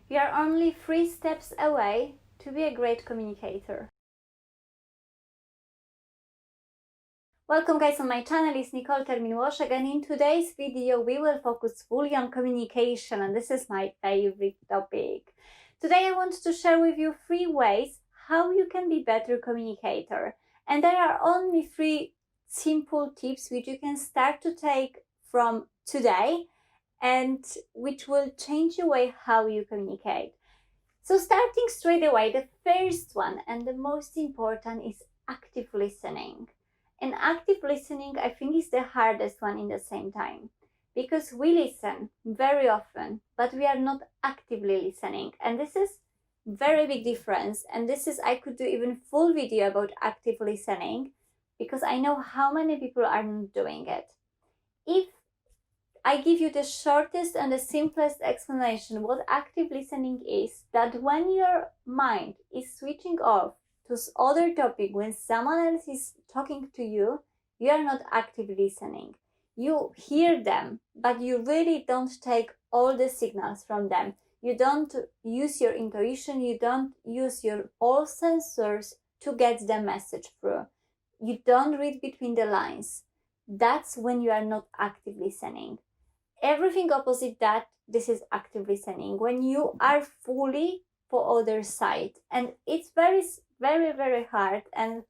We are only 3 steps away to be a great communicator. Welcome guys on my channel, it's Nicole Termin-Łoszek, and in today's video we will focus fully on communication, and this is my favorite topic. Today I want to share with you 3 ways how you can be better communicator, and there are only 3 simple tips which you can start to take from today and which will change the way how you communicate. So starting straight away, the first one and the most important is active listening. And active listening, I think, is the hardest one in the same time, because we listen very often, but we are not actively listening. And this is very big difference. And this is, I could do even full video about active listening, because I know how many people are not doing it. If I give you the shortest and the simplest explanation what active listening is, that when your mind is switching off to other topic, when someone else is talking to you, you are not actively listening. You hear them, but you really don't take all the signals from them. You don't use your intuition, you don't use your all sensors to get the message through. You don't read between the lines. That's when you are not active listening. Everything opposite that, this is active listening. When you are fully for other side, and it's very hard, and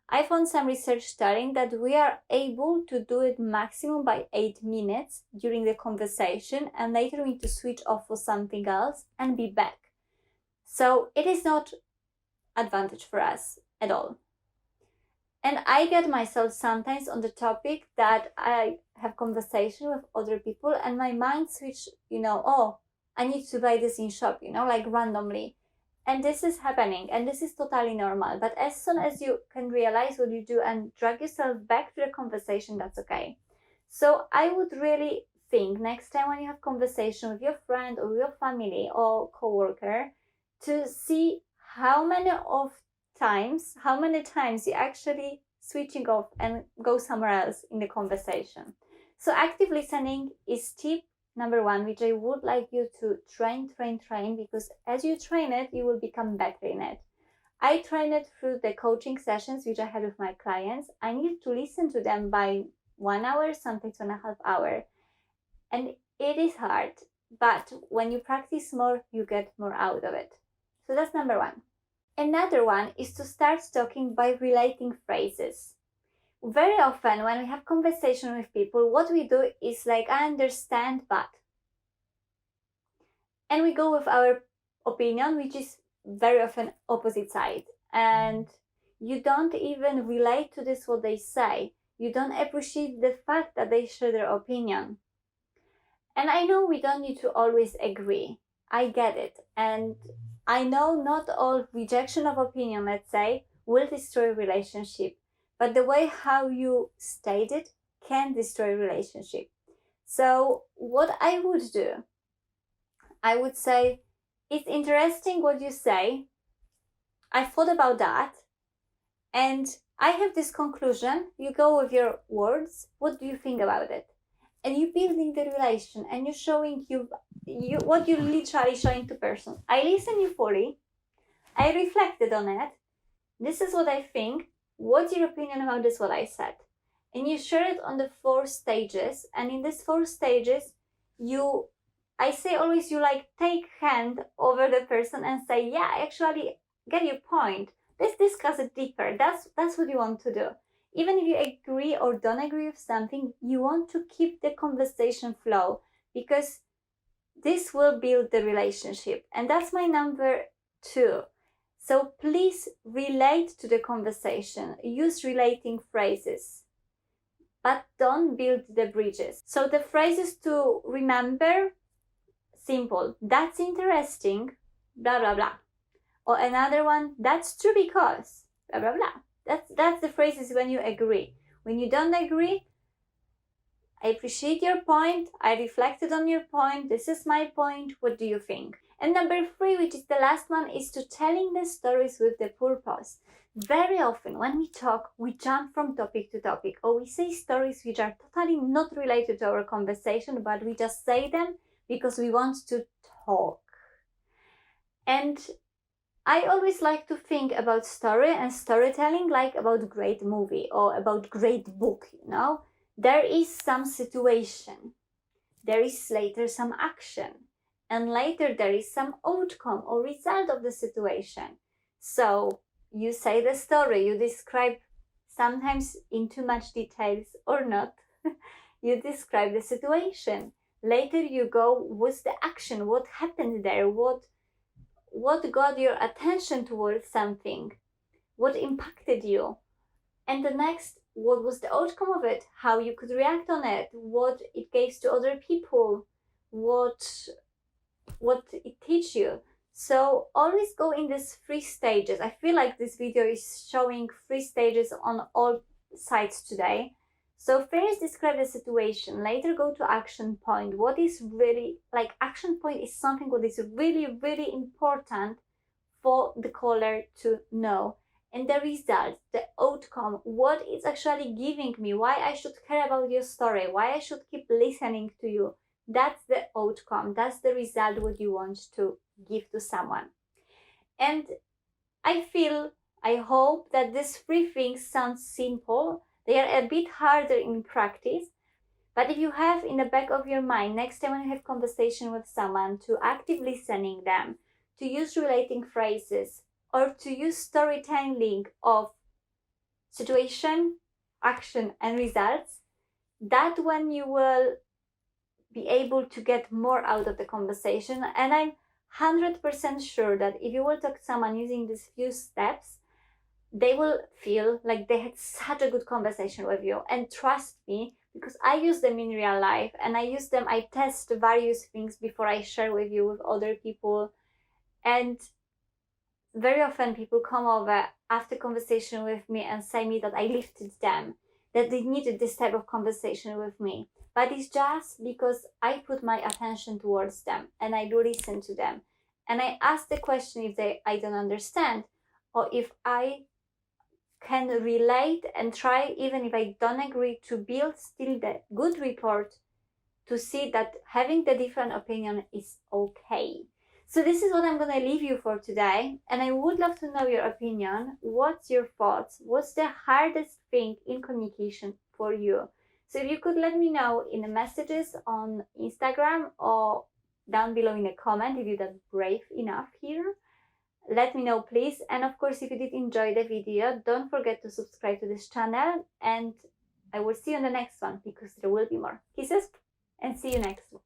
I found some research telling that we are able to do it maximum by 8 minutes during the conversation, and later we need to switch off for something else and be back. So it is not advantage for us at all. And I get myself sometimes on the topic that I have conversation with other people and my mind switch, oh, I need to buy this in shop, like randomly. And this is happening, and this is totally normal. But as soon as you can realize what you do and drag yourself back to the conversation, that's okay. So I would really think next time when you have conversation with your friend or your family or coworker, to see how many times you actually switching off and go somewhere else in the conversation. So active listening is tip number 1, which I would like you to train, because as you train it, you will become better in it. I train it through the coaching sessions which I had with my clients. I need to listen to them by 1 hour, sometimes 1.5 hours. And it is hard, but when you practice more, you get more out of it. So that's number 1. Another one is to start talking by relating phrases. Very often when we have conversation with people, what we do is like, I understand, but. And we go with our opinion, which is very often opposite side. And you don't even relate to this what they say. You don't appreciate the fact that they share their opinion. And I know we don't need to always agree. I get it. And I know not all rejection of opinion, let's say, will destroy a relationship. But the way how you state it can destroy a relationship. So what I would do, I would say, it's interesting what you say. I thought about that. And I have this conclusion. You go with your words. What do you think about it? And you're building the relation, and you're showing what you literally showing to person. I listen you fully. I reflected on it. This is what I think. What's your opinion about this, what I said? And you share it on the 4 stages. And in these 4 stages, I say always, you like take hand over the person and say, yeah, I actually get your point. Let's discuss it deeper. That's what you want to do. Even if you agree or don't agree with something, you want to keep the conversation flow, because this will build the relationship. And that's my number 2. So please relate to the conversation. Use relating phrases, but don't build the bridges. So the phrases to remember, simple. That's interesting, blah, blah, blah. Or another one, that's true because, blah, blah, blah. That's the phrases when you agree. When you don't agree, I appreciate your point. I reflected on your point. This is my point. What do you think? And number 3, which is the last one, is to telling the stories with the purpose. Very often when we talk, we jump from topic to topic, or we say stories which are totally not related to our conversation, but we just say them because we want to talk. And I always like to think about story and storytelling like about great movie or about great book, you know. There is some situation, there is later some action, and later there is some outcome or result of the situation. So you say the story, you describe, sometimes in too much details or not, you describe the situation. Later you go, what's the action, what happened there, what got your attention towards something, what impacted you, and the next, what was the outcome of it, how you could react on it, what it gave to other people, what it teach you. So always go in these 3 stages. I feel like this video is showing 3 stages on all sides today. So first describe the situation, later go to action point. What is really, like, action point is something what is really, really important for the caller to know. And the result, the outcome, what it's actually giving me, why I should care about your story, why I should keep listening to you. That's the outcome, that's the result what you want to give to someone. And I hope that these 3 things sound simple. They are a bit harder in practice, but if you have in the back of your mind, next time when you have conversation with someone, to active listening them, to use relating phrases, or to use storytelling of situation, action, and results, that when you will be able to get more out of the conversation. And I'm 100% sure that if you will talk to someone using these few steps, they will feel like they had such a good conversation with you. And trust me, because I use them in real life, and I test various things before I share with you with other people. And very often people come over after conversation with me and say me that I lifted them, that they needed this type of conversation with me. But it's just because I put my attention towards them and I do listen to them. And I ask the question if I don't understand, or if I can relate and try, even if I don't agree, to build still the good report, to see that having the different opinion is okay. So this is what I'm going to leave you for today, and I would love to know your opinion. What's your thoughts? What's the hardest thing in communication for you? So if you could let me know in the messages on Instagram or down below in a comment, if you're that brave enough here, let me know please. And of course, if you did enjoy the video, don't forget to subscribe to this channel, and I will see you on the next one, because there will be more. Kisses, and see you next one.